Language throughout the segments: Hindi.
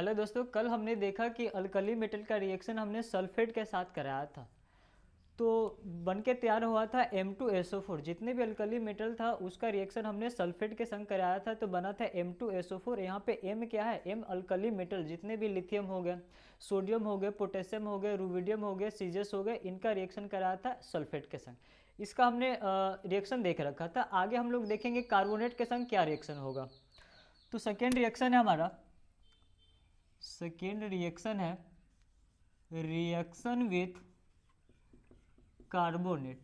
हेलो दोस्तों, कल हमने देखा कि अल्कली मेटल का रिएक्शन हमने सल्फेट के साथ कराया था। तो बन के तैयार हुआ था M2SO4। जितने भी अल्कली मेटल था उसका रिएक्शन हमने सल्फेट के संग कराया था, तो बना था M2SO4। यहाँ पे M क्या है? M अल्कली मेटल, जितने भी लिथियम हो गए, सोडियम हो गए, पोटेशियम हो गए, रुबिडियम हो गए, सीजियस हो गए, इनका रिएक्शन कराया था सल्फेट के संग। इसका हमने रिएक्शन देख रखा था। आगे हम लोग देखेंगे कार्बोनेट के संग क्या रिएक्शन होगा। तो सेकेंड रिएक्शन है हमारा, सेकेंड रिएक्शन है रिएक्शन विथ कार्बोनेट।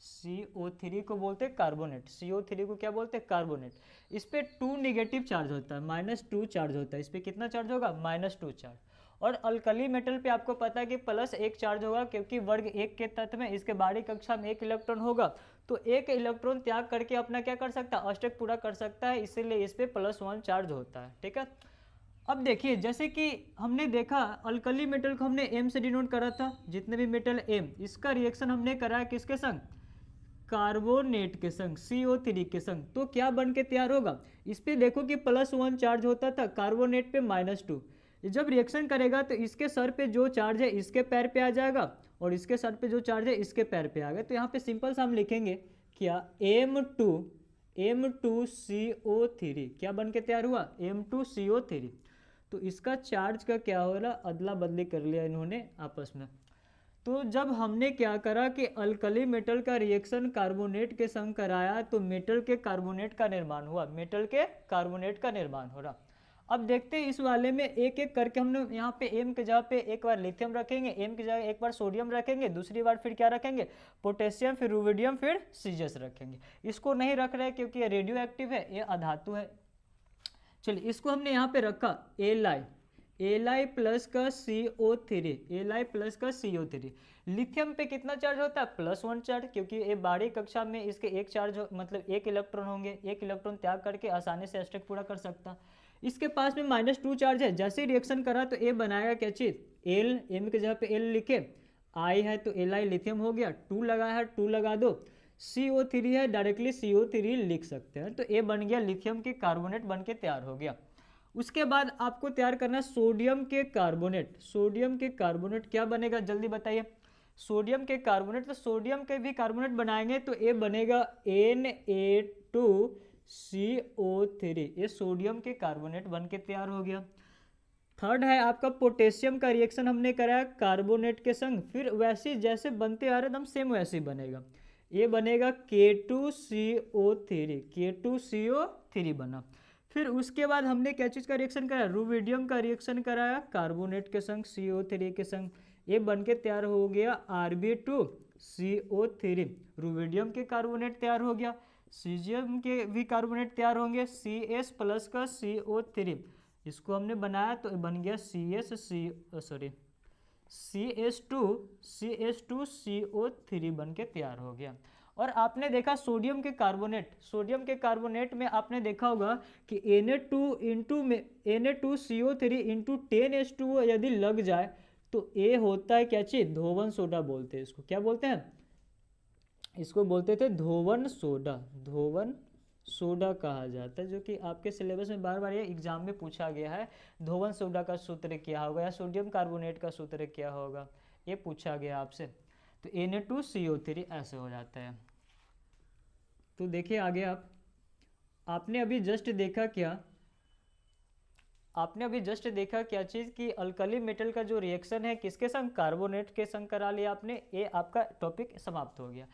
CO3 को बोलते हैं कार्बोनेट। CO3 को क्या बोलते हैं? कार्बोनेट। इस पे 2 निगेटिव चार्ज होता है, -2 चार्ज होता है। इस पे कितना चार्ज होगा? -2 चार्ज। और अल्कली मेटल पे आपको पता है कि +1 चार्ज होगा, क्योंकि वर्ग 1 के तत्व में इसके बाहरी कक्षा में 1 इलेक्ट्रॉन होगा, तो 1 इलेक्ट्रॉन त्याग करके अपना क्या कर सकता है? अष्टक पूरा कर सकता है, इसीलिए इस पे +1 चार्ज होता है। ठीक है। अब देखिए, जैसे कि हमने देखा अल्कली मेटल को हमने M से डिनोट करा था, जितने भी मेटल M, इसका रिएक्शन हमने कराया किसके संग? कार्बोनेट के संग, CO3 के संग। तो क्या बन के तैयार होगा? इस पे देखो कि +1 चार्ज होता था, कार्बोनेट पे -2। जब रिएक्शन करेगा तो इसके सर पे जो चार्ज है इसके पैर पे आ जाएगा, और इसके सर पे जो चार्ज है इसके पैर पे आ गया। तो यहाँ पे सिंपल सा हम लिखेंगे क्या? M2CO3 क्या बन के तैयार हुआ? M2CO3। तो इसका चार्ज का क्या हो रहा? अदला बदली कर लिया इन्होंने आपस में। तो जब हमने क्या करा कि अल्कली मेटल का रिएक्शन कार्बोनेट के संग कराया, तो मेटल के कार्बोनेट का निर्माण हुआ, मेटल के कार्बोनेट का निर्माण हो रहा। अब देखते हैं इस वाले में एक एक करके। हम लोग यहाँ पे M के जगह पे एक बार लिथियम रखेंगे, M की जगह एक बार सोडियम रखेंगे, दूसरी बार फिर क्या रखेंगे? पोटेशियम, फिर रुबिडियम, फिर सीजियस रखेंगे। इसको नहीं रख रहे क्योंकि ये रेडियो एक्टिव है, ये अधातु है। चलिए, इसको हमने यहाँ पे रखा Li प्लस का CO3, Li प्लस का CO3। लिथियम पे कितना चार्ज होता है? +1 चार्ज, क्योंकि ये बाहरी कक्षा में इसके एक चार्ज मतलब 1 इलेक्ट्रॉन होंगे, 1 इलेक्ट्रॉन त्याग करके आसानी से अष्टक पूरा कर सकता। इसके पास में -2 चार्ज है। जैसे ही रिएक्शन करा तो ये बनाएगा क्या चीज? L। M की जगह पे L लिखे, I है तो Li लिथियम हो गया, 2 लगा है 2 लगा दो, CO3 है डायरेक्टली CO3 लिख सकते हैं। तो ये बन गया लिथियम के कार्बोनेट, बन के तैयार हो गया। उसके बाद आपको तैयार करना सोडियम के कार्बोनेट। सोडियम के कार्बोनेट क्या बनेगा जल्दी बताइए? सोडियम के कार्बोनेट, तो सोडियम के भी कार्बोनेट बनाएंगे तो ये बनेगा Na2CO3। ये सोडियम के कार्बोनेट बन के तैयार हो गया। थर्ड है आपका पोटेशियम का रिएक्शन हमने कराया कार्बोनेट के संग, फिर वैसे जैसे बनते आ रहे एकदम सेम वैसे ही बनेगा। ये बनेगा K2CO3, K2CO3 बना। फिर उसके बाद हमने क्या चीज़ का रिएक्शन कराया? रुबिडियम का रिएक्शन कराया कार्बोनेट के संग, CO3 के संग। ये बन के तैयार हो गया Rb2CO3। रुबिडियम के कार्बोनेट तैयार हो गया, सीजियम के भी कार्बोनेट तैयार होंगे, Cs प्लस का CO3। इसको हमने बनाया तो बन गया CS2CO3 बन के तैयार हो गया। और आपने देखा सोडियम के कार्बोनेट, सोडियम के कार्बोनेट में आपने देखा होगा कि Na2CO3 इंटू 10H2O यदि लग जाए तो ये होता है क्या चीज? धोवन सोडा बोलते हैं इसको। क्या बोलते हैं? इसको बोलते थे धोवन सोडा। धोवन सोडा कहा जाता है, जो कि आपके सिलेबस में बार बार ये एग्जाम में पूछा गया है। धोवन सोडा का सूत्र क्या होगा, या सोडियम कार्बोनेट का सूत्र क्या होगा, ये पूछा गया आपसे। तो Na2CO3 ऐसे हो जाता है। तो देखिए आगे आपने अभी जस्ट देखा क्या? आपने अभी जस्ट देखा क्या चीज़ कि अल्कली मेटल का जो रिएक्शन है किसके संग? कार्बोनेट के संग करा लिया आपने। ये आपका टॉपिक समाप्त हो गया।